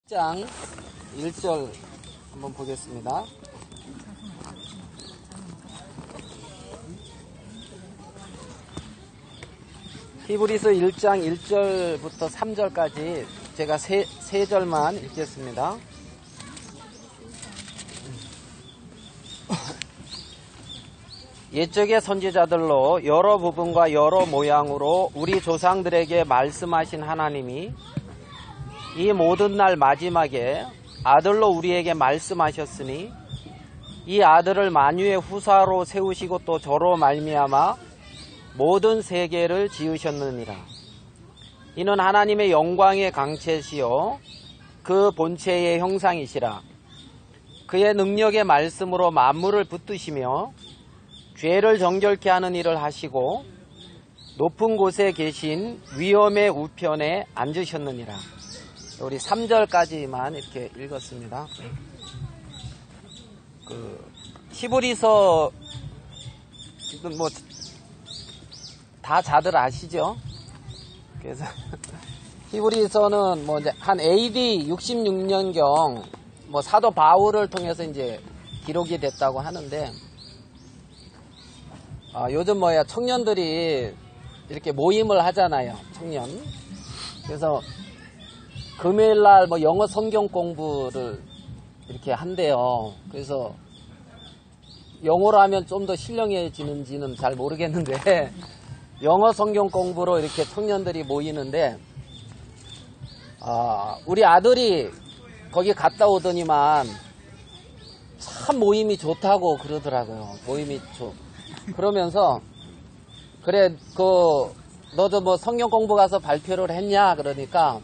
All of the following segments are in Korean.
1장 1절 한번 보겠습니다. 히브리서 1장 1절부터 3절까지 제가 세 절만 읽겠습니다. 옛적의 선지자들로 여러 부분과 여러 모양으로 우리 조상들에게 말씀하신 하나님이 이 모든 날 마지막에 아들로 우리에게 말씀하셨으니 이 아들을 만유의 후사로 세우시고 또 저로 말미암아 모든 세계를 지으셨느니라. 이는 하나님의 영광의 강체시요 그 본체의 형상이시라. 그의 능력의 말씀으로 만물을 붙드시며 죄를 정결케 하는 일을 하시고 높은 곳에 계신 위엄의 우편에 앉으셨느니라. 우리 3절까지만 이렇게 읽었습니다. 히브리서 뭐 다 다들 아시죠? 그래서 히브리서는 뭐 이제 한 AD 66년경 뭐 사도 바울을 통해서 이제 기록이 됐다고 하는데 요즘 뭐야 청년들이 이렇게 모임을 하잖아요. 청년. 그래서 금요일날 뭐 영어 성경 공부를 이렇게 한대요. 그래서 영어로 하면 좀 더 신령해지는지는 잘 모르겠는데 영어 성경 공부로 이렇게 청년들이 모이는데 우리 아들이 거기 갔다 오더니만 참 모임이 좋다고 그러더라고요. 모임이 그러면서 그래 너도 뭐 성경 공부 가서 발표를 했냐 그러니까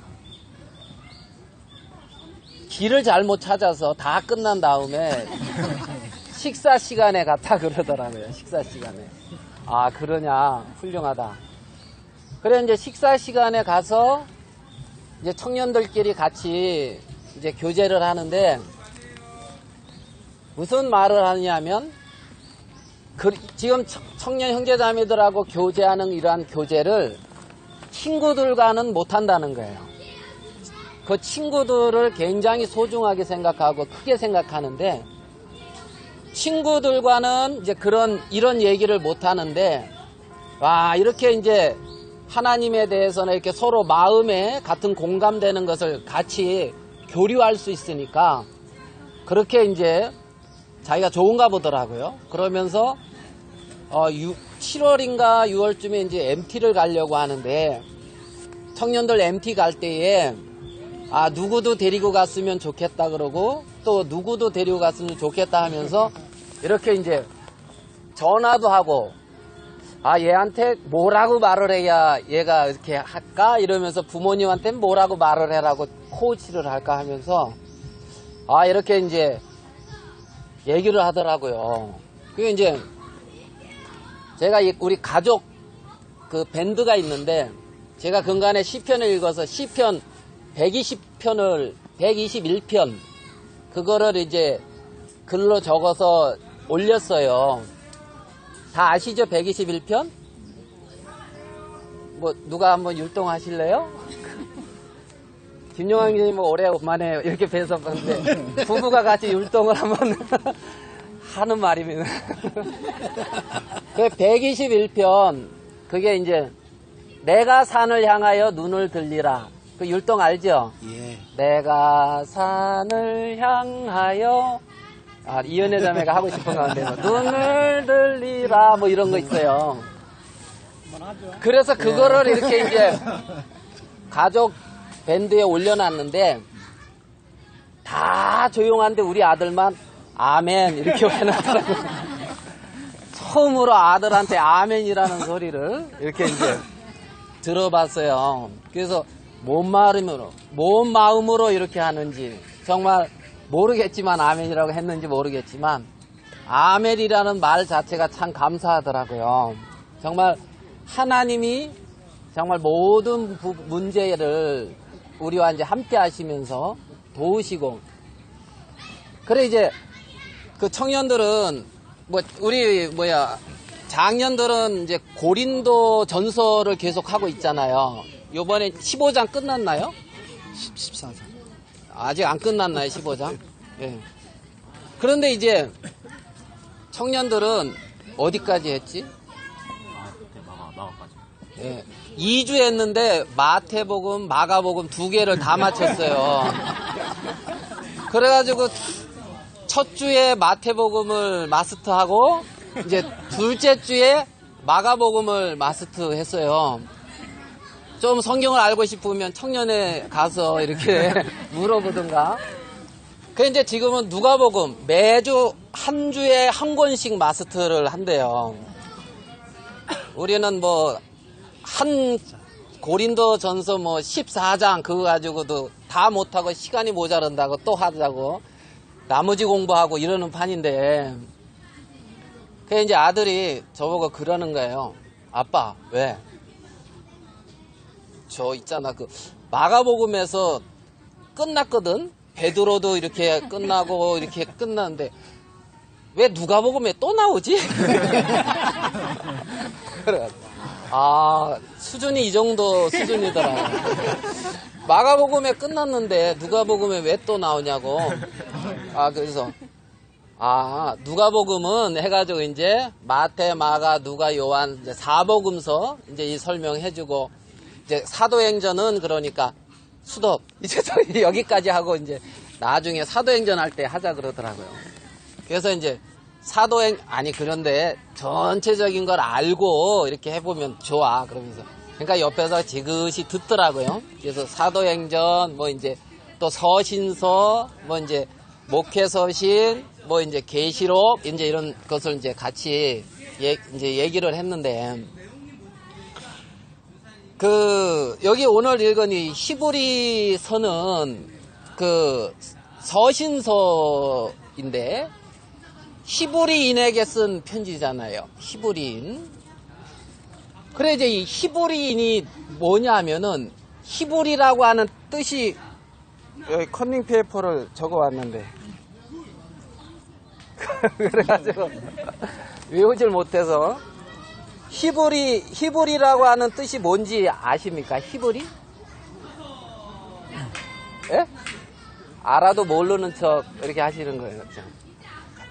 길을 잘못 찾아서 다 끝난 다음에 식사 시간에 갔다 그러더라고요. 식사 시간에. 그러냐. 훌륭하다. 그래 이제 식사 시간에 가서 이제 청년들끼리 같이 이제 교제를 하는데 무슨 말을 하냐면 지금 청년 형제자매들하고 교제하는 이러한 교제를 친구들과는 못한다는 거예요. 그 친구들을 굉장히 소중하게 생각하고 크게 생각하는데 친구들과는 이제 이런 얘기를 못 하는데 이렇게 이제 하나님에 대해서는 이렇게 서로 마음에 같은 공감되는 것을 같이 교류할 수 있으니까 그렇게 이제 자기가 좋은가 보더라고요. 그러면서 7월인가 6월쯤에 이제 MT를 가려고 하는데 청년들 MT 갈 때에 누구도 데리고 갔으면 좋겠다 그러고 또 누구도 데리고 갔으면 좋겠다 하면서 이렇게 이제 전화도 하고 얘한테 뭐라고 말을 해야 얘가 이렇게 할까 이러면서 부모님한테 뭐라고 말을 해라고 코치를 할까 하면서 이렇게 이제 얘기를 하더라고요. 그게 이제 제가 우리 가족 그 밴드가 있는데 제가 근간에 시편을 읽어서 시편 121편 그거를 이제 글로 적어서 올렸어요. 다 아시죠? 121편? 뭐 누가 한번 율동하실래요? 김용환님 오랜만에 이렇게 뵈서 봤는데 부부가 같이 율동을 한번 하는 말입니다. 그 121편 그게 이제 내가 산을 향하여 눈을 들리라. 그 율동 알죠? 예. 내가 산을 향하여 이연혜 자매가 하고 싶은 가운데 눈을 들리라 뭐 이런 거 있어요. 그래서 그거를 이렇게 이제 가족 밴드에 올려놨는데 다 조용한데 우리 아들만 아멘 이렇게 해놨더라고요. 처음으로 아들한테 아멘이라는 소리를 이렇게 이제 들어봤어요. 그래서 뭔 마음으로 이렇게 하는지 정말 모르겠지만 아멘이라고 했는지 모르겠지만 아멘이라는 말 자체가 참 감사하더라고요. 정말 하나님이 정말 모든 문제를 우리와 이제 함께 하시면서 도우시고 그래 이제 그 청년들은 장년들은 이제 고린도 전서를 계속 하고 있잖아요. 요번에 15장 끝났나요? 14장. 아직 안 끝났나요, 15장? 예. 그런데 이제 청년들은 어디까지 했지? 마가까지. 예. 2주 했는데 마태복음, 마가복음 2개를 다 맞췄어요. 그래가지고 첫 주에 마태복음을 마스터하고 이제 둘째 주에 마가복음을 마스터했어요. 좀 성경을 알고 싶으면 청년에 가서 이렇게 물어보든가. 그 이제 지금은 누가복음 매주 한 주에 한 권씩 마스터를 한대요. 우리는 뭐 한 고린도전서 뭐 14장 그거 가지고도 다 못하고 시간이 모자란다고 또 하자고 나머지 공부하고 이러는 판인데, 그 이제 아들이 저보고 그러는 거예요. 아빠, 왜? 저 있잖아, 그 마가복음에서 끝났거든. 베드로도 이렇게 끝나고 이렇게 끝났는데 왜 누가복음에 또 나오지? 그래가지고 아, 수준이 이 정도 수준이더라. 마가복음에 끝났는데 누가복음에 왜 또 나오냐고. 아, 그래서 누가복음은 해가지고 이제 마태, 마가, 누가, 요한 이제 사복음서 이제 이 설명해주고, 이제 사도행전은 그러니까 수도 이제 여기까지 하고 이제 나중에 사도행전 할 때 하자 그러더라고요. 그래서 이제 그런데 전체적인 걸 알고 이렇게 해보면 좋아. 그러면서. 그러니까 옆에서 지그시 듣더라고요. 그래서 사도행전, 뭐 이제 또 서신서, 뭐 이제 목회서신, 뭐 이제 계시록, 이제 이런 것을 이제 같이 이제 얘기를 했는데, 여기 오늘 읽은 이 히브리서는 그 서신서인데, 히브리인에게 쓴 편지잖아요. 히브리인. 그래, 이제 이 히브리인이 뭐냐면은, 히브리라고 하는 뜻이, 여기 컨닝 페이퍼를 적어 왔는데. 그래가지고, 외우질 못해서. 히브리라고 하는 뜻이 뭔지 아십니까? 히브리? 예? 알아도 모르는 척 이렇게 하시는 거예요. 그렇죠?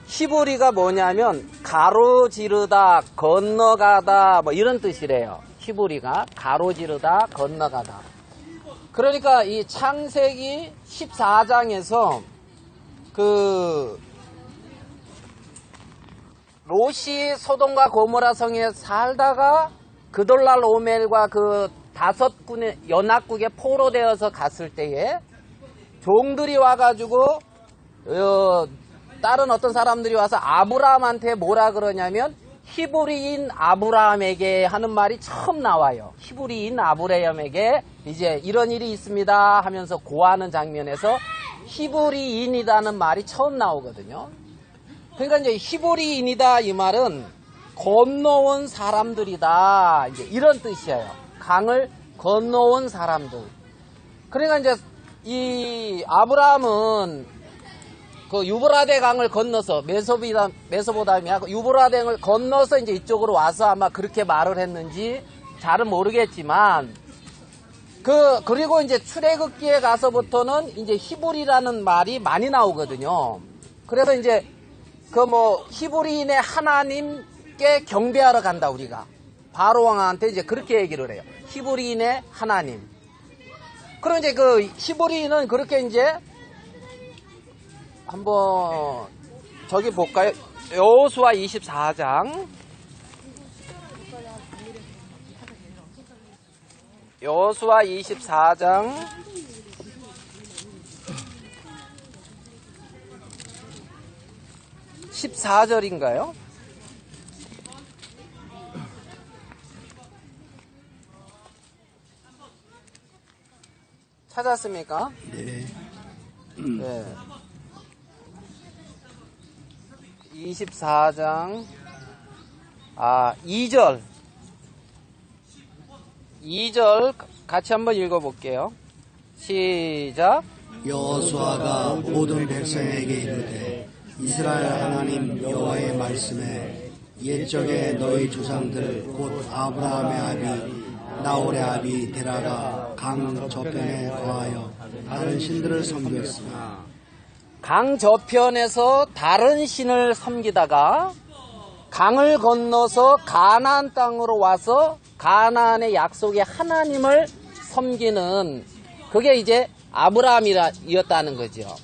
히브리가 뭐냐면 가로지르다, 건너가다 뭐 이런 뜻이래요. 히브리가 가로지르다, 건너가다. 그러니까 이 창세기 14장에서 그 롯이 소돔과 고모라 성에 살다가 그돌라오멜과 그 5군의 연합국에 포로되어서 갔을 때에 종들이 와가지고 다른 어떤 사람들이 와서 아브라함한테 뭐라 그러냐면 히브리인 아브라함에게 하는 말이 처음 나와요. 히브리인 아브라함에게 이제 이런 일이 있습니다 하면서 고하는 장면에서 히브리인이라는 말이 처음 나오거든요. 그러니까 이제 히브리인이다 이 말은 건너온 사람들이다, 이제 이런 뜻이에요. 강을 건너온 사람들. 그러니까 이제 이 아브라함은 그 유브라데 강을 건너서 메소포타미아 유브라데강을 건너서 이제 이쪽으로 와서 아마 그렇게 말을 했는지 잘은 모르겠지만, 그리고 이제 출애굽기에 가서부터는 이제 히브리라는 말이 많이 나오거든요. 그래서 이제 히브리인의 하나님께 경배하러 간다, 우리가. 바로 왕한테 이제 그렇게 얘기를 해요. 히브리인의 하나님. 그럼 이제 그 히브리인은 그렇게 이제 한번 저기 볼까요? 여호수아 24장. 여호수아 24장 14절인가요? 찾았습니까? 네. 네. 24장 2절 2절 같이 한번 읽어볼게요. 시작. 여호수아가 모든 백성에게 이르되 이스라엘 하나님 여호와의 말씀에 옛적에 너희 조상들 곧 아브라함의 아비 나홀의 아비 데라가 강 저편에 거하여 다른 신들을 섬겼으나 강 저편에서 다른 신을 섬기다가 강을 건너서 가나안 땅으로 와서 가나안의 약속의 하나님을 섬기는 그게 이제 아브라함이었다는 거죠.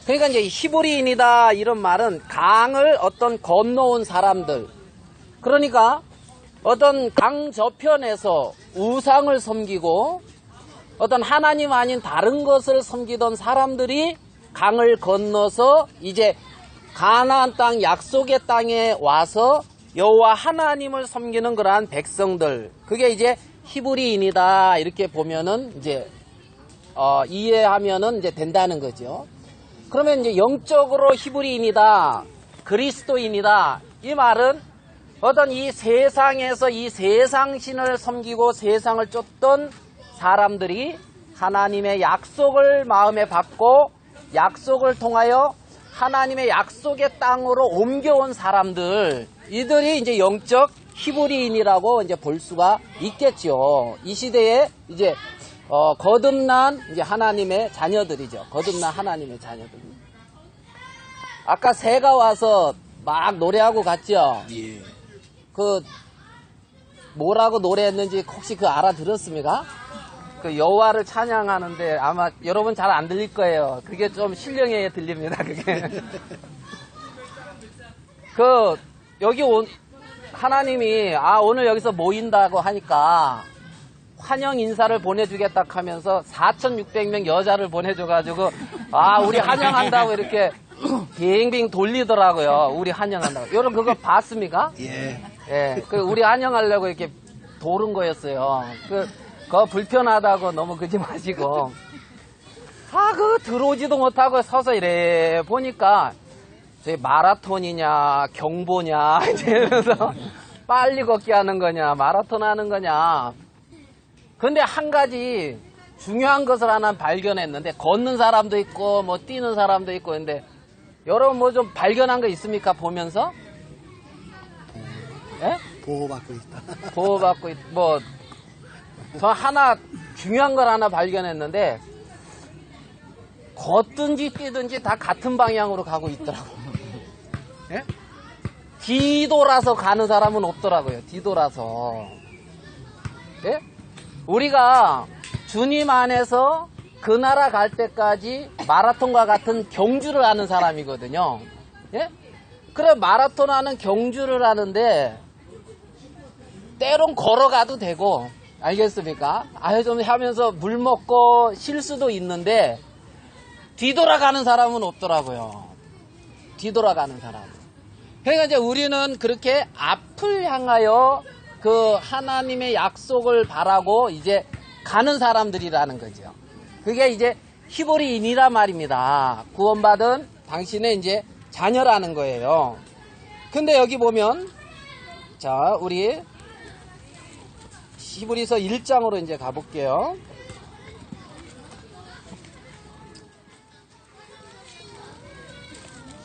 그러니까 이제 히브리인이다 이런 말은 강을 어떤 건너온 사람들, 그러니까 어떤 강 저편에서 우상을 섬기고 어떤 하나님 아닌 다른 것을 섬기던 사람들이 강을 건너서 이제 가나안 땅 약속의 땅에 와서 여호와 하나님을 섬기는 그러한 백성들, 그게 이제 히브리인이다 이렇게 보면은 이제 이해하면은 이제 된다는 거죠. 그러면 이제 영적으로 히브리인이다, 그리스도인이다 이 말은 어떤 이 세상에서 이 세상신을 섬기고 세상을 쫓던 사람들이 하나님의 약속을 마음에 받고 약속을 통하여 하나님의 약속의 땅으로 옮겨온 사람들, 이들이 이제 영적 히브리인이라고 이제 볼 수가 있겠죠. 이 시대에 이제 거듭난 이제 하나님의 자녀들이죠. 거듭난 하나님의 자녀들. 아까 새가 와서 막 노래하고 갔죠. 예. 그 뭐라고 노래했는지 혹시 그 알아들었습니까? 그 여호와를 찬양하는데 아마 여러분 잘 안 들릴 거예요. 그게 좀 신령하게 들립니다. 그게. 그 여기 하나님이 오늘 여기서 모인다고 하니까 환영 인사를 보내주겠다 하면서 4,600명 여자를 보내줘가지고 우리 환영한다고 이렇게 빙빙 돌리더라고요. 우리 환영한다고. 여러분 그거 봤습니까? 예. 예, 그 우리 환영하려고 이렇게 도른 거였어요. 그거 불편하다고 너무 그러지 마시고. 그거 들어오지도 못하고 서서 이래 보니까 저희 마라톤이냐 경보냐 이러면서 빨리 걷기 하는 거냐 마라톤 하는 거냐. 근데 한 가지 중요한 것을 하나 발견했는데, 걷는 사람도 있고 뭐 뛰는 사람도 있고, 근데 여러분 뭐 좀 발견한 거 있습니까? 보면서? 예? 보호받고 있다. 보호받고 뭐 저 하나 중요한 걸 하나 발견했는데, 걷든지 뛰든지 다 같은 방향으로 가고 있더라고요. 예? 뒤돌아서 가는 사람은 없더라고요. 뒤돌아서. 예? 우리가 주님 안에서 그 나라 갈 때까지 마라톤과 같은 경주를 하는 사람이거든요. 예? 그래, 마라톤 하는 경주를 하는데 때론 걸어가도 되고, 알겠습니까? 좀 하면서 물 먹고 쉴 수도 있는데 뒤돌아가는 사람은 없더라고요. 뒤돌아가는 사람. 그러니까 이제 우리는 그렇게 앞을 향하여 그 하나님의 약속을 바라고 이제 가는 사람들이라는 거죠. 그게 이제 히브리인이란 말입니다. 구원받은 당신의 이제 자녀라는 거예요. 근데 여기 보면, 자, 우리 히브리서 1장으로 이제 가볼게요.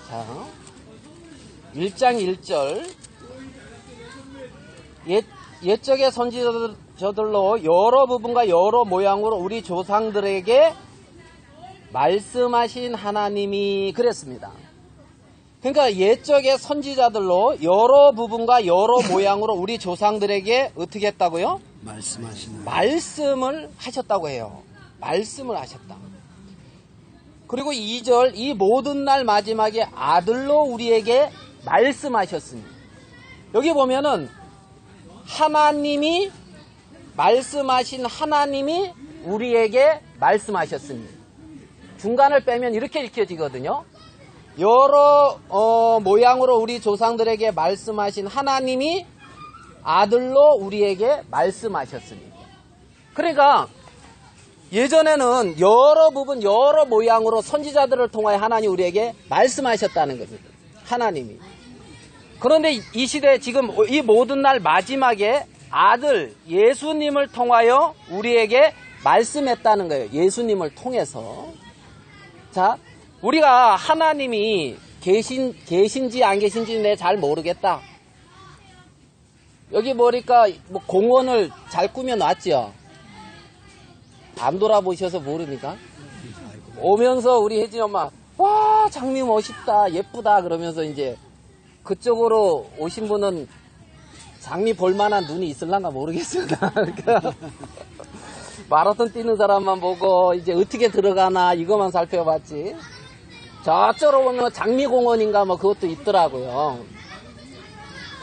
자, 1장 1절. 옛적의 선지자들로 여러 부분과 여러 모양으로 우리 조상들에게 말씀하신 하나님이 그랬습니다. 그러니까 옛적의 선지자들로 여러 부분과 여러 모양으로 우리 조상들에게 어떻게 했다고요? 말씀하시는. 말씀을 하셨다고 해요. 말씀을 하셨다. 그리고 2절, 이 모든 날 마지막에 아들로 우리에게 말씀하셨습니다. 여기 보면은 하나님이 말씀하신 하나님이 우리에게 말씀하셨습니다. 중간을 빼면 이렇게 읽혀지거든요. 여러 모양으로 우리 조상들에게 말씀하신 하나님이 아들로 우리에게 말씀하셨습니다. 그러니까 예전에는 여러 부분 여러 모양으로 선지자들을 통하여 하나님 우리에게 말씀하셨다는 겁니다. 하나님이. 그런데 이 시대 지금 이 모든 날 마지막에 아들 예수님을 통하여 우리에게 말씀했다는 거예요. 예수님을 통해서. 자, 우리가 하나님이 계신지 안 계신지 내가 잘 모르겠다. 여기 보니까 뭐 공원을 잘 꾸며놨죠. 안 돌아보셔서 모릅니까? 오면서 우리 혜진이 엄마, 와, 장미 멋있다, 예쁘다, 그러면서 이제 그쪽으로 오신 분은 장미 볼만한 눈이 있을란가 모르겠습니다. 그러니까 마라톤 뛰는 사람만 보고 이제 어떻게 들어가나 이것만 살펴봤지. 저쪽으로 보면 장미공원인가 뭐 그것도 있더라고요.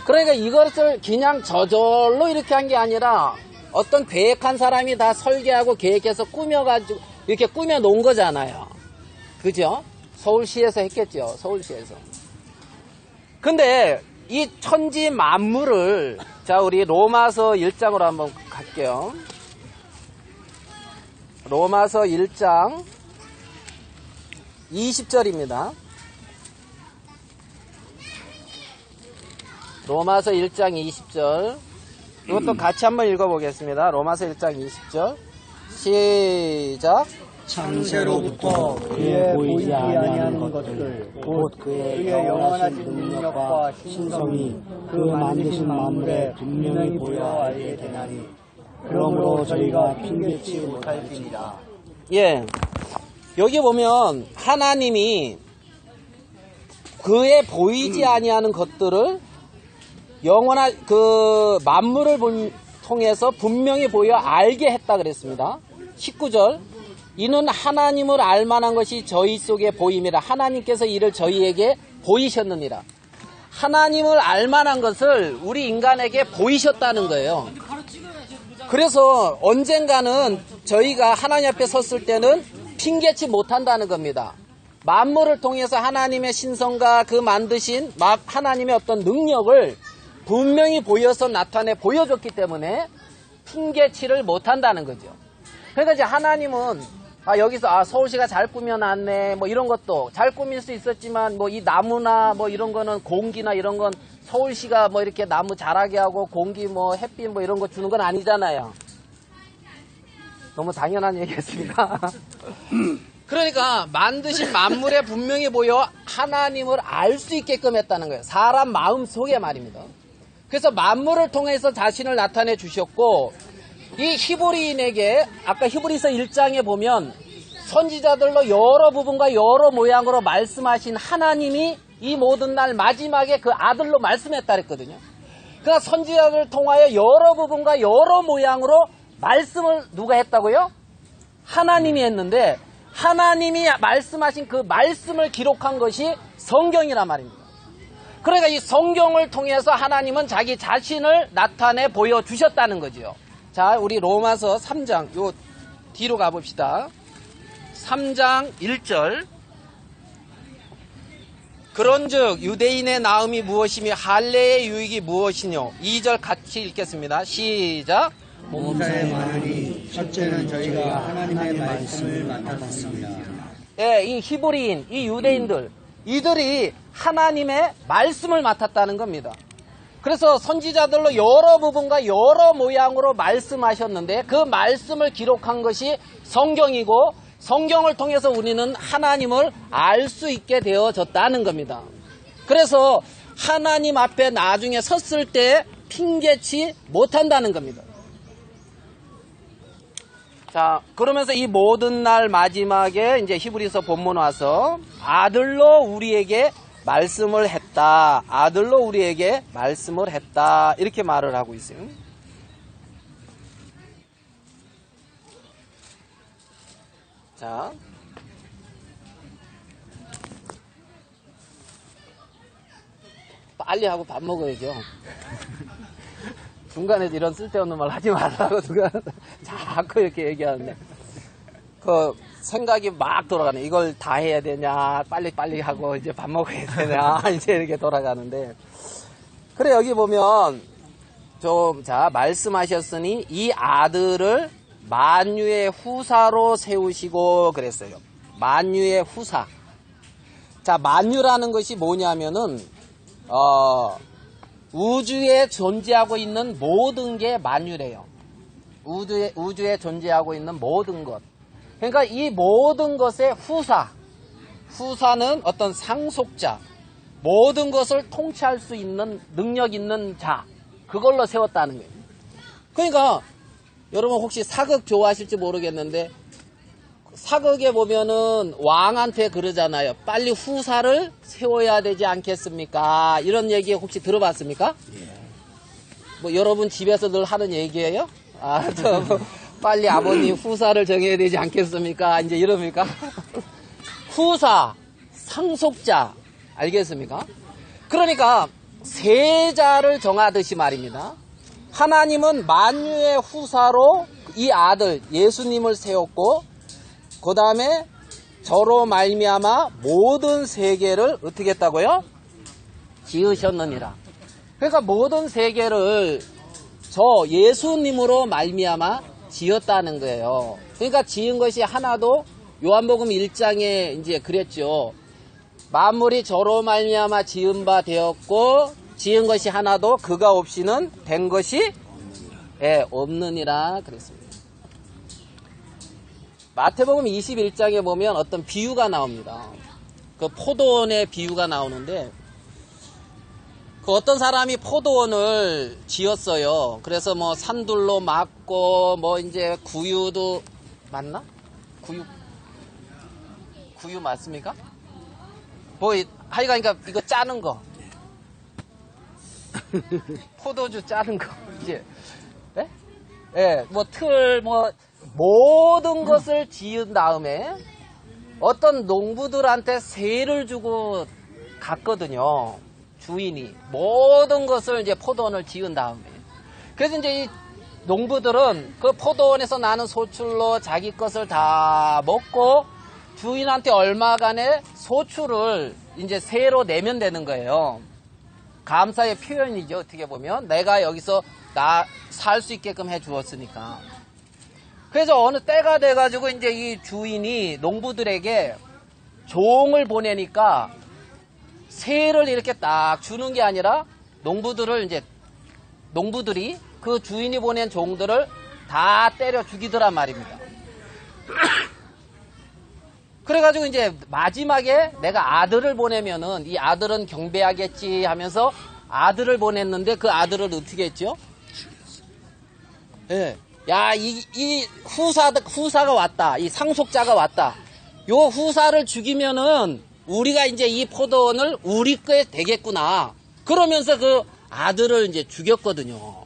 그러니까 이것을 그냥 저절로 이렇게 한 게 아니라 어떤 계획한 사람이 다 설계하고 계획해서 꾸며가지고 이렇게 꾸며 놓은 거잖아요. 그죠? 서울시에서 했겠죠. 서울시에서. 근데 이 천지 만물을, 자, 우리 로마서 1장으로 한번 갈게요. 로마서 1장 20절입니다. 로마서 1장 20절. 이것도 같이 한번 읽어보겠습니다. 로마서 1장 20절. 시작. 창세로부터 그의 보이지 아니하는 것들 곧 그의 영원하신 능력과 신성이 그 만드신 만물에 분명히 보여 알게 되나니 그러므로 저희가 핑계치 못할지니라. 예. 여기 보면 하나님이 그의 보이지 아니하는 것들을 영원한 그 만물을 통해서 분명히 보여 알게 했다 그랬습니다. 19절. 이는 하나님을 알만한 것이 저희 속에 보임이라. 하나님께서 이를 저희에게 보이셨느니라. 하나님을 알만한 것을 우리 인간에게 보이셨다는 거예요. 그래서 언젠가는 저희가 하나님 앞에 섰을 때는 핑계치 못한다는 겁니다. 만물을 통해서 하나님의 신성과 그 만드신 하나님의 어떤 능력을 분명히 보여서 나타내 보여줬기 때문에 핑계치를 못한다는 거죠. 그러니까 이제 하나님은 여기서 서울시가 잘 꾸며놨네 뭐 이런 것도 잘 꾸밀 수 있었지만 뭐 이 나무나 뭐 이런 거는 공기나 이런 건 서울시가 뭐 이렇게 나무 자라게 하고 공기 뭐 햇빛 뭐 이런 거 주는 건 아니잖아요. 너무 당연한 얘기했습니다. 그러니까 만드신 만물에 분명히 보여 하나님을 알 수 있게끔 했다는 거예요. 사람 마음 속에 말입니다. 그래서 만물을 통해서 자신을 나타내 주셨고, 이 히브리인에게 아까 히브리서 1장에 보면 선지자들로 여러 부분과 여러 모양으로 말씀하신 하나님이 이 모든 날 마지막에 그 아들로 말씀했다 그랬거든요. 그러니까 선지자들을 통하여 여러 부분과 여러 모양으로 말씀을 누가 했다고요? 하나님이 했는데, 하나님이 말씀하신 그 말씀을 기록한 것이 성경이란 말입니다. 그러니까 이 성경을 통해서 하나님은 자기 자신을 나타내 보여주셨다는 거죠. 자, 우리 로마서 3장, 요 뒤로 가봅시다. 3장 1절. 그런즉 유대인의 나음이 무엇이며 할례의 유익이 무엇이뇨? 2절 같이 읽겠습니다. 시작. 몸사에 많으니 첫째는 저희가 하나님의 말씀을 맡았습니다. 예, 이 히브리인, 이 유대인들, 이들이 하나님의 말씀을 맡았다는 겁니다. 그래서 선지자들로 여러 부분과 여러 모양으로 말씀하셨는데 그 말씀을 기록한 것이 성경이고, 성경을 통해서 우리는 하나님을 알 수 있게 되어졌다는 겁니다. 그래서 하나님 앞에 나중에 섰을 때 핑계치 못한다는 겁니다. 자, 그러면서 이 모든 날 마지막에 이제 히브리서 본문 와서 아들로 우리에게 말씀을 했다. 아들로 우리에게 말씀을 했다. 이렇게 말을 하고 있어요. 자. 빨리 하고 밥 먹어야죠. 중간에 이런 쓸데없는 말 하지 말라고 누가 자꾸 이렇게 얘기하는데, 그 생각이 막 돌아가네. 이걸 다 해야 되냐, 빨리 하고 이제 밥 먹어야 되냐, 이제 이렇게 돌아가는데. 그래, 여기 보면 자, 말씀하셨으니 이 아들을 만유의 후사로 세우시고 그랬어요. 만유의 후사. 자, 만유라는 것이 뭐냐면은 우주에 존재하고 있는 모든 게 만유래요. 우주에 존재하고 있는 모든 것. 그러니까 이 모든 것의 후사는 어떤 상속자, 모든 것을 통치할 수 있는 능력 있는 자, 그걸로 세웠다는 거예요. 그러니까 여러분 혹시 사극 좋아하실지 모르겠는데 사극에 보면은 왕한테 그러잖아요. 빨리 후사를 세워야 되지 않겠습니까? 이런 얘기 혹시 들어봤습니까? 뭐 여러분 집에서 늘 하는 얘기예요? 빨리 아버님 후사를 정해야 되지 않겠습니까? 이제 이럽니까? 후사, 상속자, 알겠습니까? 그러니까 세자를 정하듯이 말입니다. 하나님은 만유의 후사로 이 아들 예수님을 세웠고, 그 다음에 저로 말미암아 모든 세계를 어떻게 했다고요? 지으셨느니라. 그러니까 모든 세계를 저 예수님으로 말미암아 지었다는 거예요. 그러니까 지은 것이 하나도 요한복음 1장에 이제 그랬죠. 만물이 저로 말미암아 지은 바 되었고 지은 것이 하나도 그가 없이는 된 것이 없느니라 그랬습니다. 마태복음 21장에 보면 어떤 비유가 나옵니다. 그 포도원의 비유가 나오는데, 그 어떤 사람이 포도원을 지었어요. 그래서 뭐 산둘로 막고 뭐 이제 구유도 맞나? 구유 맞습니까? 뭐 하여간 그러니까 이거 짜는 거. 포도주 짜는 거. 이제 뭐 틀 뭐 모든 것을 지은 다음에 어떤 농부들한테 세를 주고 갔거든요. 주인이 모든 것을 이제 포도원을 지은 다음에. 그래서 이제 이 농부들은 그 포도원에서 나는 소출로 자기 것을 다 먹고 주인한테 얼마간의 소출을 이제 세로 내면 되는 거예요. 감사의 표현이죠. 어떻게 보면 내가 여기서 나 살 수 있게끔 해 주었으니까. 그래서 어느 때가 돼가지고 이제 이 주인이 농부들에게 종을 보내니까 세를 이렇게 딱 주는 게 아니라 농부들이 그 주인이 보낸 종들을 다 때려 죽이더란 말입니다. 그래가지고 이제 마지막에 내가 아들을 보내면은 이 아들은 경배하겠지 하면서 아들을 보냈는데 그 아들을 어떻게 했죠? 야, 이 후사가 왔다. 이 상속자가 왔다. 요 후사를 죽이면은 우리가 이제 이 포도원을 우리 거에 되겠구나. 그러면서 그 아들을 이제 죽였거든요.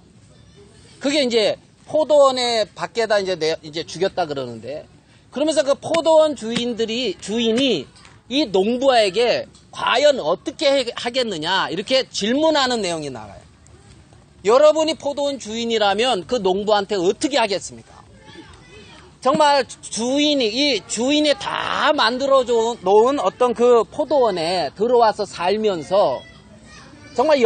그게 이제 포도원의 밖에다 이제 죽였다 그러는데, 그러면서 그 포도원 주인이 이 농부에게 과연 어떻게 하겠느냐 이렇게 질문하는 내용이 나와요. 여러분이 포도원 주인이라면 그 농부한테 어떻게 하겠습니까? 정말 이 주인이 다 만들어 놓은 어떤 그 포도원에 들어와서 살면서 정말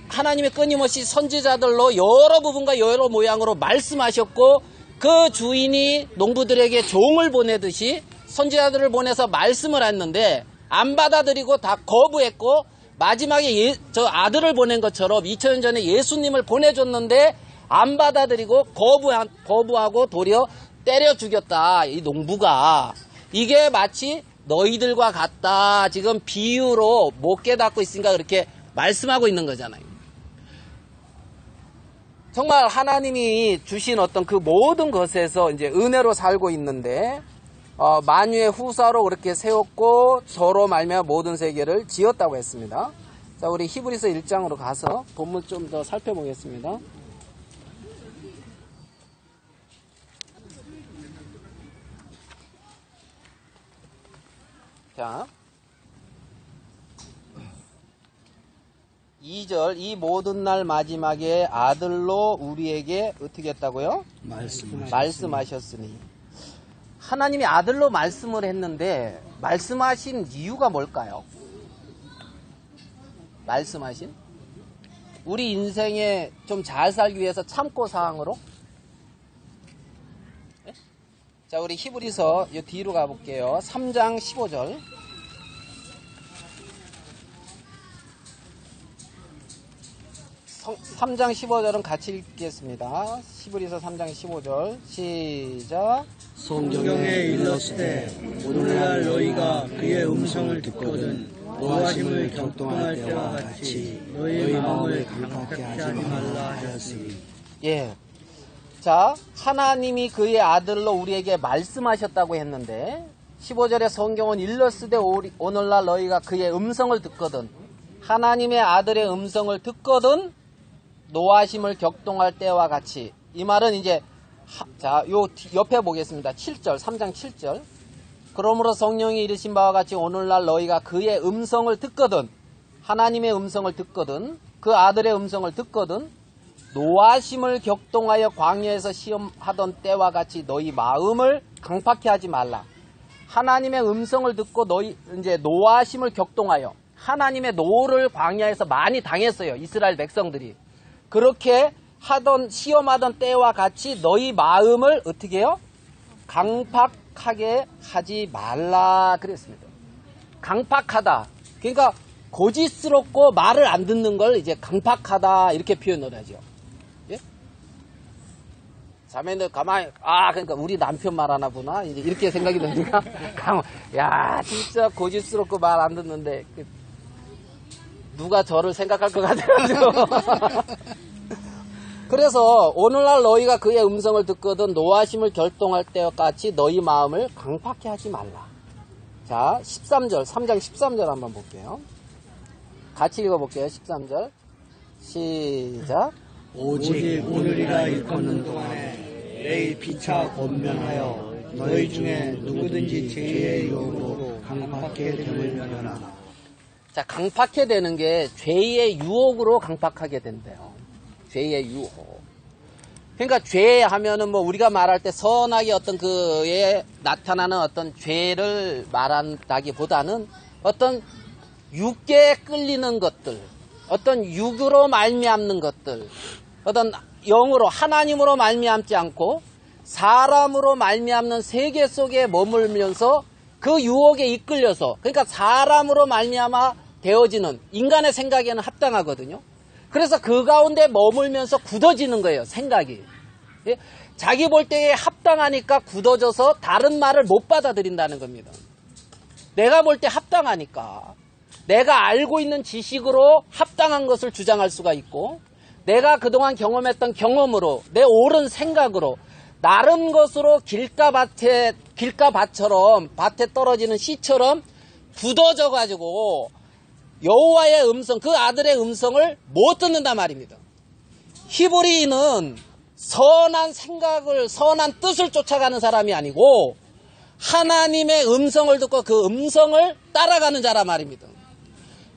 하나님의 끊임없이 선지자들로 여러 부분과 여러 모양으로 말씀하셨고, 그 주인이 농부들에게 종을 보내듯이 선지자들을 보내서 말씀을 했는데 안 받아들이고 다 거부했고, 마지막에 저 아들을 보낸 것처럼 2000년 전에 예수님을 보내줬는데 안 받아들이고 거부하고 도리어 때려 죽였다. 이 농부가. 이게 마치 너희들과 같다. 지금 비유로 못 깨닫고 있으니까 그렇게 말씀하고 있는 거잖아요. 정말 하나님이 주신 어떤 그 모든 것에서 이제 은혜로 살고 있는데, 만유의 후사로 그렇게 세웠고 저로 말미암아 모든 세계를 지었다고 했습니다. 자, 우리 히브리서 1장으로 가서 본문 좀 더 살펴보겠습니다. 자, 2절, 이 모든 날 마지막에 아들로 우리에게 어떻게 했다고요? 말씀하셨으니. 하나님이 아들로 말씀을 했는데 말씀하신 이유가 뭘까요? 말씀하신? 우리 인생에 좀 잘 살기 위해서 참고사항으로? 네? 자, 우리 히브리서 이 뒤로 가볼게요. 3장 15절. 3장 15절은 같이 읽겠습니다. 히브리서 3장 15절 시작. 성경에 일렀으되 오늘날 너희가 그의 음성을 듣거든 노하심을 격동할 때와 같이 너희 마음을 강팍하게 하지 말라 하였으니. 예, 자, 하나님이 그의 아들로 우리에게 말씀하셨다고 했는데 15절의 성경은 일러스되 오늘날 너희가 그의 음성을 듣거든 하나님의 아들의 음성을 듣거든 노하심을 격동할 때와 같이 이 말은 이제 자, 요 옆에 보겠습니다. 7절 3장 7절 그러므로 성령이 이르신 바와 같이 오늘날 너희가 그의 음성을 듣거든 하나님의 음성을 듣거든 그 아들의 음성을 듣거든 노하심을 격동하여 광야에서 시험하던 때와 같이 너희 마음을 강팍해 하지 말라. 하나님의 음성을 듣고 너희 이제 노하심을 격동하여 하나님의 노를 광야에서 많이 당했어요. 이스라엘 백성들이. 그렇게 하던 시험하던 때와 같이 너희 마음을 어떻게 해요? 강팍하게 하지 말라 그랬습니다. 강팍하다. 그러니까 고지스럽고 말을 안 듣는 걸 이제 강팍하다 이렇게 표현을 하죠. 예? 자매들 가만히 그러니까 우리 남편 말하나 보나 이제 이렇게 생각이 드니까 야 진짜 고지스럽고 말 안 듣는데 누가 저를 생각할 것 같아가지고 그래서 오늘날 너희가 그의 음성을 듣거든 노하심을 결동할 때와 같이 너희 마음을 강팍해 하지 말라. 자 13절 3장 13절 한번 볼게요. 같이 읽어볼게요. 13절 시작. 오직 오늘이라 일컫는 동안에 내일 피차 권면하여 너희 중에 누구든지 죄의 유혹으로 강팍하게 됨을 면하라. 자, 강팍하게 되는 게 죄의 유혹으로 강팍하게 된대요. 죄의 유혹. 그러니까 죄 하면은 뭐 우리가 말할 때 선하게 어떤 그에 나타나는 어떤 죄를 말한다기보다는 어떤 육계에 끌리는 것들, 어떤 육으로 말미암는 것들, 어떤 영으로 하나님으로 말미암지 않고 사람으로 말미암는 세계 속에 머물면서 그 유혹에 이끌려서 그러니까 사람으로 말미암아 되어지는 인간의 생각에는 합당하거든요. 그래서 그 가운데 머물면서 굳어지는 거예요. 생각이. 예? 자기 볼 때에 합당하니까 굳어져서 다른 말을 못 받아들인다는 겁니다. 내가 볼 때 합당하니까 내가 알고 있는 지식으로 합당한 것을 주장할 수가 있고 내가 그동안 경험했던 경험으로 내 옳은 생각으로 나른 것으로 길가밭처럼 밭에 떨어지는 씨처럼 굳어져 가지고 여호와의 음성 그 아들의 음성을 못 듣는단 말입니다. 히브리인은 선한 생각을 선한 뜻을 쫓아가는 사람이 아니고 하나님의 음성을 듣고 그 음성을 따라가는 자란 말입니다.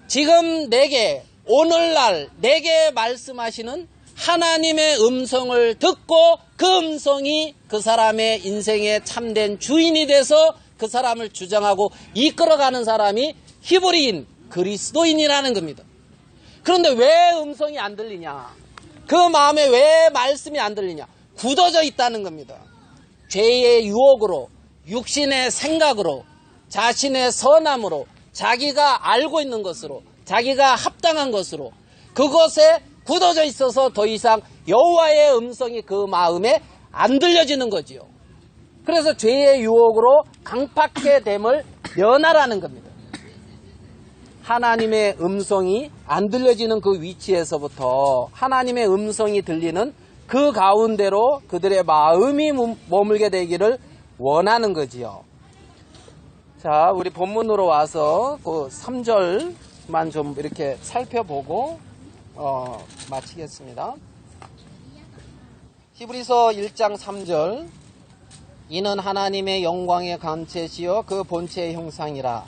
지금 내게 오늘날 내게 말씀하시는 하나님의 음성을 듣고 그 음성이 그 사람의 인생의 참된 주인이 돼서 그 사람을 주장하고 이끌어가는 사람이 히브리인 그리스도인이라는 겁니다. 그런데 왜 음성이 안 들리냐? 그 마음에 왜 말씀이 안 들리냐? 굳어져 있다는 겁니다. 죄의 유혹으로 육신의 생각으로 자신의 선함으로 자기가 알고 있는 것으로 자기가 합당한 것으로 그것에 굳어져 있어서 더 이상 여호와의 음성이 그 마음에 안 들려지는 거지요. 그래서 죄의 유혹으로 강팍해 됨을 면하라는 겁니다. 하나님의 음성이 안 들려지는 그 위치에서부터 하나님의 음성이 들리는 그 가운데로 그들의 마음이 머물게 되기를 원하는 거지요. 자, 우리 본문으로 와서 그 3절만 좀 이렇게 살펴보고 마치겠습니다. 히브리서 1장 3절 이는 하나님의 영광의 감체시요 그 본체의 형상이라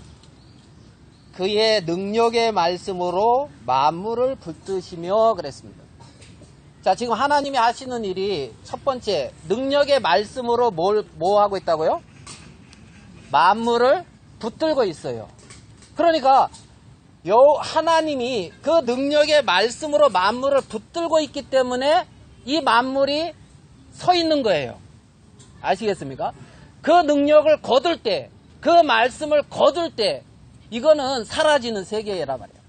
그의 능력의 말씀으로 만물을 붙드시며 그랬습니다. 자, 지금 하나님이 하시는 일이 첫 번째 능력의 말씀으로 뭐 하고 있다고요? 만물을 붙들고 있어요. 그러니까 하나님이 그 능력의 말씀으로 만물을 붙들고 있기 때문에 이 만물이 서 있는 거예요. 아시겠습니까? 그 능력을 거둘 때, 그 말씀을 거둘 때 이거는 사라지는 세계란 말이에요.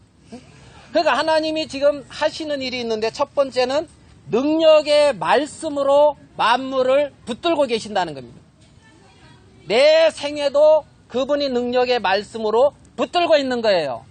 그러니까 하나님이 지금 하시는 일이 있는데 첫 번째는 능력의 말씀으로 만물을 붙들고 계신다는 겁니다. 내 생애도 그분이 능력의 말씀으로 붙들고 있는 거예요.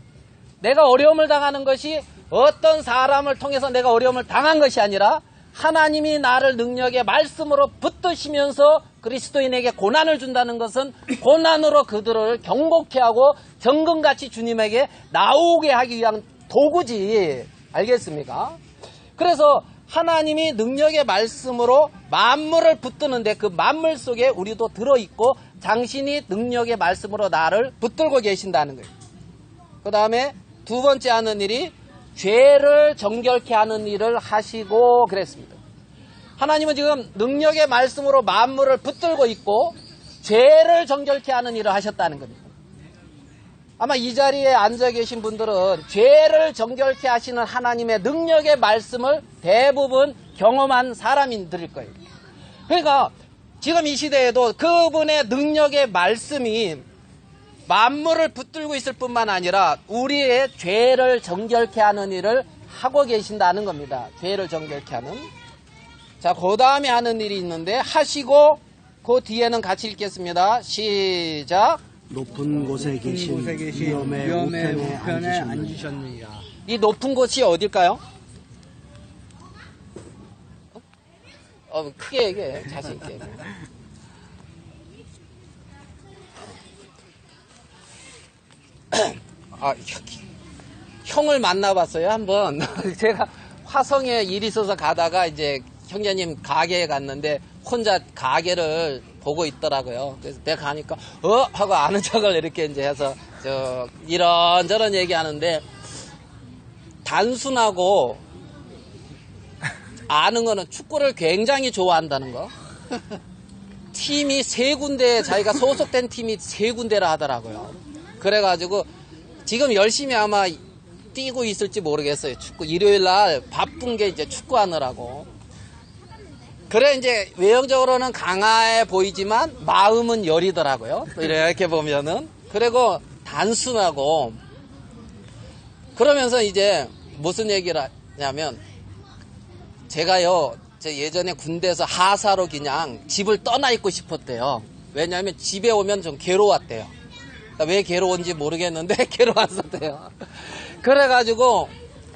내가 어려움을 당하는 것이 어떤 사람을 통해서 내가 어려움을 당한 것이 아니라 하나님이 나를 능력의 말씀으로 붙드시면서 그리스도인에게 고난을 준다는 것은 고난으로 그들을 경고케 하고 정금같이 주님에게 나오게 하기 위한 도구지. 알겠습니까? 그래서 하나님이 능력의 말씀으로 만물을 붙드는데 그 만물 속에 우리도 들어있고 당신이 능력의 말씀으로 나를 붙들고 계신다는 거예요. 그 다음에 두 번째 하는 일이 죄를 정결케 하는 일을 하시고 그랬습니다. 하나님은 지금 능력의 말씀으로 만물을 붙들고 있고 죄를 정결케 하는 일을 하셨다는 겁니다. 아마 이 자리에 앉아 계신 분들은 죄를 정결케 하시는 하나님의 능력의 말씀을 대부분 경험한 사람들일 거예요. 그러니까 지금 이 시대에도 그분의 능력의 말씀이 만물을 붙들고 있을 뿐만 아니라 우리의 죄를 정결케 하는 일을 하고 계신다는 겁니다. 죄를 정결케 하는. 자, 그 다음에 하는 일이 있는데 하시고 그 뒤에는 같이 읽겠습니다. 시작. 높은 곳에 계신 위엄의 우편에 앉으셨느니라. 이 높은 곳이 어딜까요? 크게 얘기해. 자신 있게. 형을 만나봤어요, 한번. 제가 화성에 일이 있어서 가다가 이제 형제님 가게에 갔는데 혼자 가게를 보고 있더라고요. 그래서 내가 가니까 하고 아는 척을 이렇게 이제 해서 이런저런 얘기하는데 단순하고 아는 거는 축구를 굉장히 좋아한다는 거. 팀이 3군데, 자기가 소속된 팀이 3군데라 하더라고요. 그래가지고 지금 열심히 아마 뛰고 있을지 모르겠어요. 축구 일요일 날 바쁜 게 이제 축구하느라고. 그래 이제 외형적으로는 강해 보이지만 마음은 여리더라고요. 이렇게 보면은. 그리고 단순하고 그러면서 이제 무슨 얘기를 하냐면 제가요 예전에 군대에서 하사로 그냥 집을 떠나 있고 싶었대요. 왜냐하면 집에 오면 좀 괴로웠대요. 왜 괴로운지 모르겠는데 괴로웠었대요. 그래가지고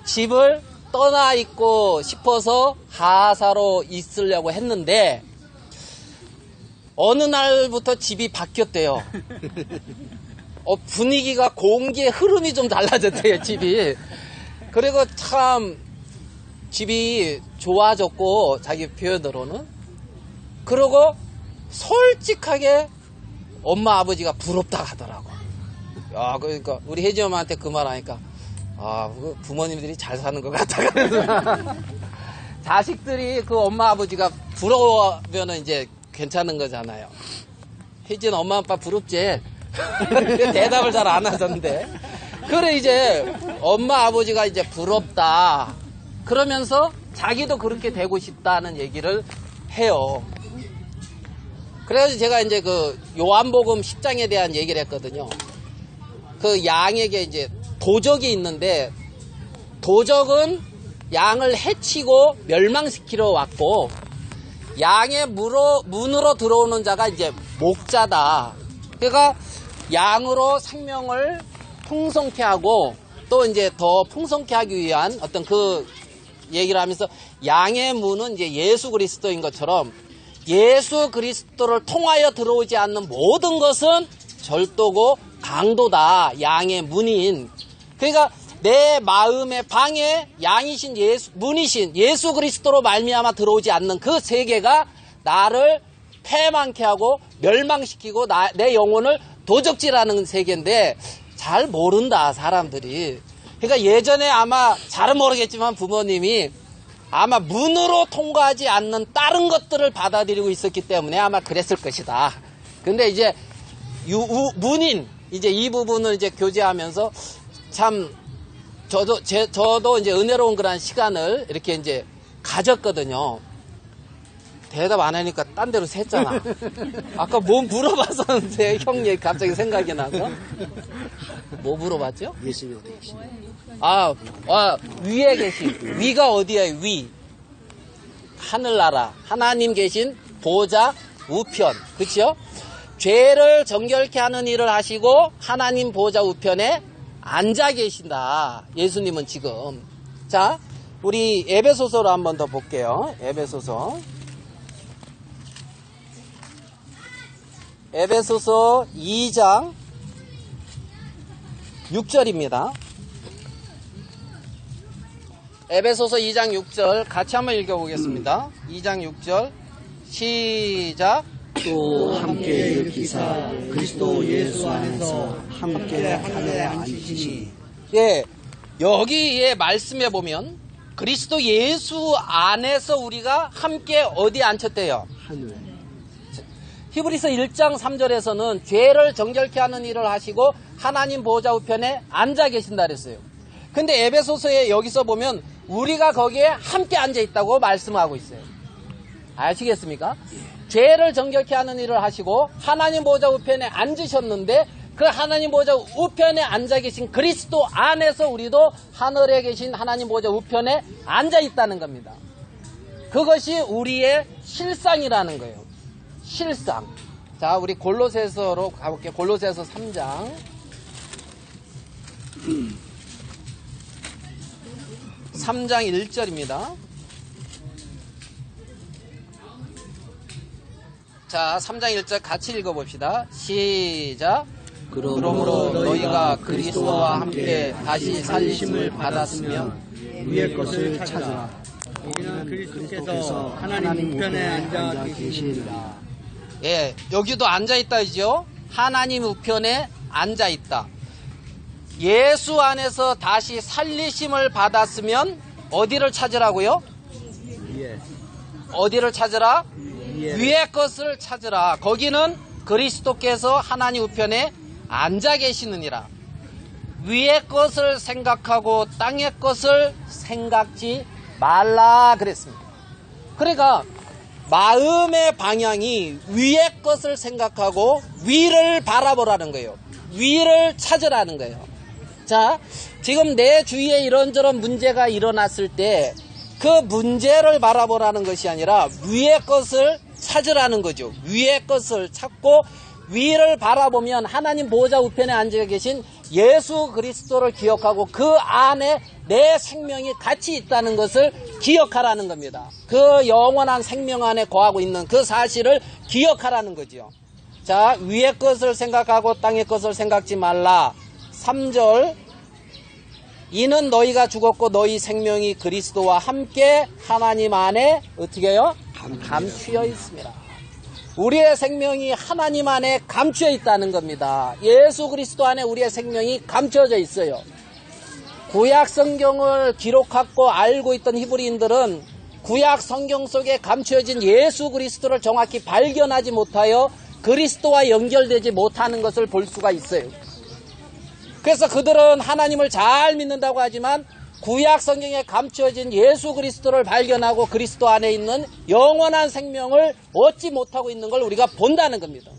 집을 떠나 있고 싶어서 하사로 있으려고 했는데 어느 날부터 집이 바뀌었대요. 분위기가 공기의 흐름이 좀 달라졌대요, 집이. 그리고 참 집이 좋아졌고 자기 표현으로는. 그러고 솔직하게 엄마 아버지가 부럽다 하더라고. 야, 그러니까 우리 혜지 엄마한테 그 말 하니까 부모님들이 잘 사는 것 같다. 자식들이 그 엄마 아버지가 부러우면은 이제 괜찮은 거잖아요. 혜지는 엄마 아빠 부럽지? 대답을 잘 안 하던데. 그래 이제 엄마 아버지가 이제 부럽다. 그러면서 자기도 그렇게 되고 싶다는 얘기를 해요. 그래가지고 제가 이제 그 요한복음 10장에 대한 얘기를 했거든요. 그 양에게 이제 도적이 있는데 도적은 양을 해치고 멸망시키러 왔고 양의 문으로 들어오는 자가 이제 목자다. 그러니까 양으로 생명을 풍성케 하고 또 이제 더 풍성케 하기 위한 어떤 그 얘기를 하면서 양의 문은 이제 예수 그리스도인 것처럼 예수 그리스도를 통하여 들어오지 않는 모든 것은 절도고 강도다. 양의 문인. 그러니까 내 마음의 방에 양이신 문이신 예수 그리스도로 말미암아 들어오지 않는 그 세계가 나를 패망케 하고 멸망시키고 내 영혼을 도적질하는 세계인데 잘 모른다 사람들이. 그러니까 예전에 아마 잘은 모르겠지만 부모님이 아마 문으로 통과하지 않는 다른 것들을 받아들이고 있었기 때문에 아마 그랬을 것이다. 근데 이제 문인 이제 이 부분을 이제 교제하면서 참 저도 이제 은혜로운 그런 시간을 이렇게 이제 가졌거든요. 대답 안 하니까 딴 데로 샜잖아. 아까 뭐 물어봤었는데 형 얘기 갑자기 생각이 나서. 뭐 물어봤죠? 예수님이 어디 계시냐? 위에 계신. 위가 어디야, 위? 하늘나라. 하나님 계신 보좌 우편. 그쵸? 죄를 정결케 하는 일을 하시고 하나님 보좌 우편에 앉아 계신다. 예수님은 지금. 자, 우리 에베소서로 한번 더 볼게요. 에베소서 2장 6절입니다. 에베소서 2장 6절 같이 한번 읽어보겠습니다. 2장 6절 시작. 또 함께 일으키사 그리스도 예수 안에서 함께 하늘에 앉으시니. 예, 여기에 말씀해 보면 그리스도 예수 안에서 우리가 함께 어디 앉혔대요? 하늘. 히브리서 1장 3절에서는 죄를 정결케 하는 일을 하시고 하나님 보좌 우편에 앉아 계신다 그랬어요. 근데 에베소서에 여기서 보면 우리가 거기에 함께 앉아 있다고 말씀하고 있어요. 아시겠습니까? 죄를 정결케 하는 일을 하시고 하나님 보좌 우편에 앉으셨는데 그 하나님 보좌 우편에 앉아 계신 그리스도 안에서 우리도 하늘에 계신 하나님 보좌 우편에 앉아 있다는 겁니다. 그것이 우리의 실상이라는 거예요. 실상. 자, 우리 골로새서로 가볼게요. 골로새서 3장 1절입니다. 자, 3장 1절 같이 읽어봅시다. 시작. 그러므로 너희가 그리스도와 함께 다시 살리심을 받았으면 위의 것을 찾으라. 우리는 그리스도께서 하나님 우편에 앉아 계시리라. 예, 여기도 앉아있다죠. 하나님 우편에 앉아있다. 예수 안에서 다시 살리심을 받았으면 어디를 찾으라고요? 위에. 어디를 찾으라? 위에. 위의 것을 찾으라. 거기는 그리스도께서 하나님 우편에 앉아 계시느니라. 위의 것을 생각하고 땅의 것을 생각지 말라 그랬습니다. 그러니까 마음의 방향이 위의 것을 생각하고 위를 바라보라는 거예요. 위를 찾으라는 거예요. 자, 지금 내 주위에 이런저런 문제가 일어났을 때 그 문제를 바라보라는 것이 아니라 위의 것을 찾으라는 거죠. 위의 것을 찾고 위를 바라보면 하나님 보좌 우편에 앉아 계신 예수 그리스도를 기억하고 그 안에 내 생명이 같이 있다는 것을 기억하라는 겁니다. 그 영원한 생명 안에 거하고 있는 그 사실을 기억하라는 거죠. 자, 위의 것을 생각하고 땅의 것을 생각지 말라. 3절 이는 너희가 죽었고 너희 생명이 그리스도와 함께 하나님 안에 어떻게 해요? 감추어 있습니다. 우리의 생명이 하나님 안에 감추어 있다는 겁니다. 예수 그리스도 안에 우리의 생명이 감추어져 있어요. 구약 성경을 기록하고 알고 있던 히브리인들은 구약 성경 속에 감추어진 예수 그리스도를 정확히 발견하지 못하여 그리스도와 연결되지 못하는 것을 볼 수가 있어요. 그래서 그들은 하나님을 잘 믿는다고 하지만 구약 성경에 감추어진 예수 그리스도를 발견하고 그리스도 안에 있는 영원한 생명을 얻지 못하고 있는 걸 우리가 본다는 겁니다.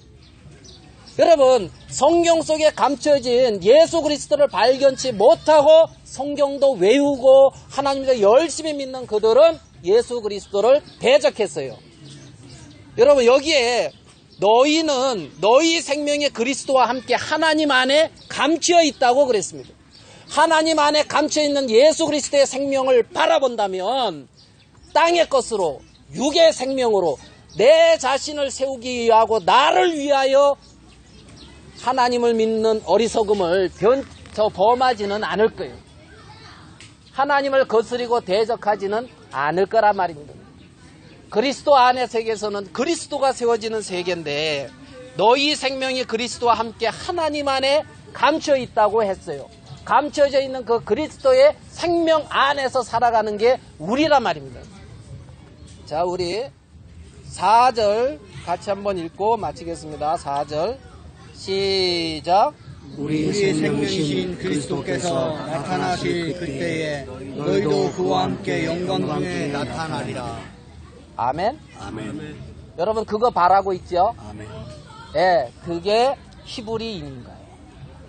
여러분, 성경 속에 감추어진 예수 그리스도를 발견치 못하고 성경도 외우고 하나님을 열심히 믿는 그들은 예수 그리스도를 대적했어요. 여러분, 여기에 너희는 너희 생명의 그리스도와 함께 하나님 안에 감추어 있다고 그랬습니다. 하나님 안에 감춰 있는 예수 그리스도의 생명을 바라본다면 땅의 것으로 육의 생명으로 내 자신을 세우기 위하고 나를 위하여 하나님을 믿는 어리석음을 범하지는 않을 거예요. 하나님을 거스리고 대적하지는 않을 거란 말입니다. 그리스도 안의 세계에서는 그리스도가 세워지는 세계인데 너희 생명이 그리스도와 함께 하나님 안에 감춰 있다고 했어요. 감춰져 있는 그 그리스도의 생명 안에서 살아가는 게 우리란 말입니다. 자, 우리 4절 같이 한번 읽고 마치겠습니다. 4절 시작. 우리 생명이신 그리스도께서 나타나실 그때에 너희도 그와 함께 영광 중에 나타나리라. 아멘. 아멘. 여러분 그거 바라고 있죠? 아멘. 예, 그게 히브리인인 거예요.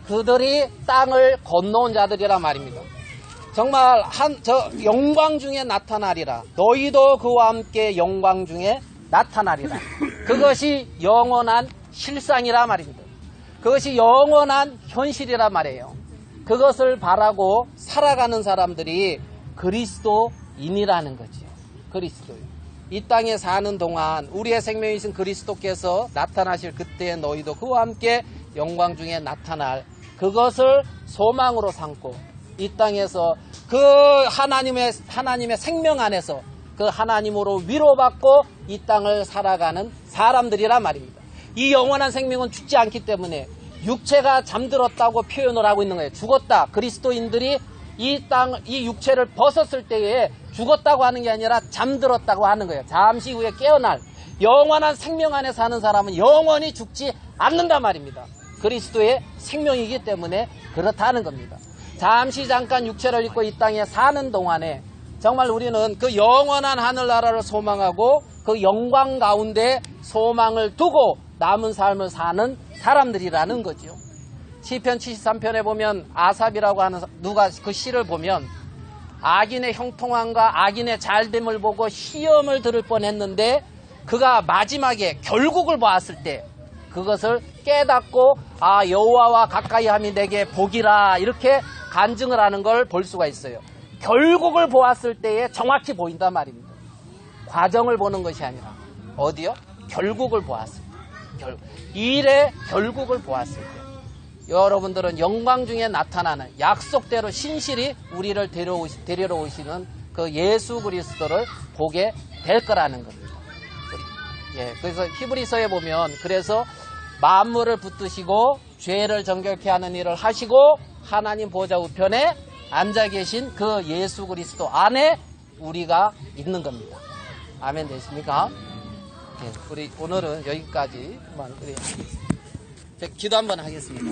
그들이 땅을 건너온 자들이란 말입니다. 정말 영광 중에 나타나리라. 너희도 그와 함께 영광 중에 나타나리라. 그것이 영원한 실상이란 말입니다. 그것이 영원한 현실이란 말이에요. 그것을 바라고 살아가는 사람들이 그리스도 그리스도인이라는 거죠. 그리스도인. 이 땅에 사는 동안 우리의 생명이신 그리스도께서 나타나실 그때에 너희도 그와 함께 영광 중에 나타날 그것을 소망으로 삼고 이 땅에서 그 하나님의 생명 안에서 그 하나님으로 위로받고 이 땅을 살아가는 사람들이란 말입니다. 이 영원한 생명은 죽지 않기 때문에 육체가 잠들었다고 표현을 하고 있는 거예요. 죽었다. 그리스도인들이 이 육체를 벗었을 때에 죽었다고 하는 게 아니라 잠들었다고 하는 거예요. 잠시 후에 깨어날 영원한 생명 안에 사는 사람은 영원히 죽지 않는단 말입니다. 그리스도의 생명이기 때문에 그렇다는 겁니다. 잠깐 육체를 입고 이 땅에 사는 동안에 정말 우리는 그 영원한 하늘나라를 소망하고 그 영광 가운데 소망을 두고 남은 삶을 사는 사람들이라는 거죠. 시편 73편에 보면 아삽이라고 하는 누가 그 시를 보면 악인의 형통함과 악인의 잘됨을 보고 시험을 들을 뻔했는데 그가 마지막에 결국을 보았을 때 그것을 깨닫고 여호와와 가까이함이 내게 복이라 이렇게 간증을 하는 걸 볼 수가 있어요. 결국을 보았을 때에 정확히 보인단 말입니다. 과정을 보는 것이 아니라 어디요? 결국을 보았을 때. 일의 결국을 보았을 때. 여러분들은 영광 중에 나타나는 약속대로 신실히 우리를 데리러 오시는 그 예수 그리스도를 보게 될 거라는 겁니다. 그래서 히브리서에 보면 그래서 만물을 붙드시고 죄를 정결케 하는 일을 하시고 하나님 보좌 우편에 앉아 계신 그 예수 그리스도 안에 우리가 있는 겁니다. 아멘 되십니까? 우리 오늘은 여기까지만 기도 한번 하겠습니다.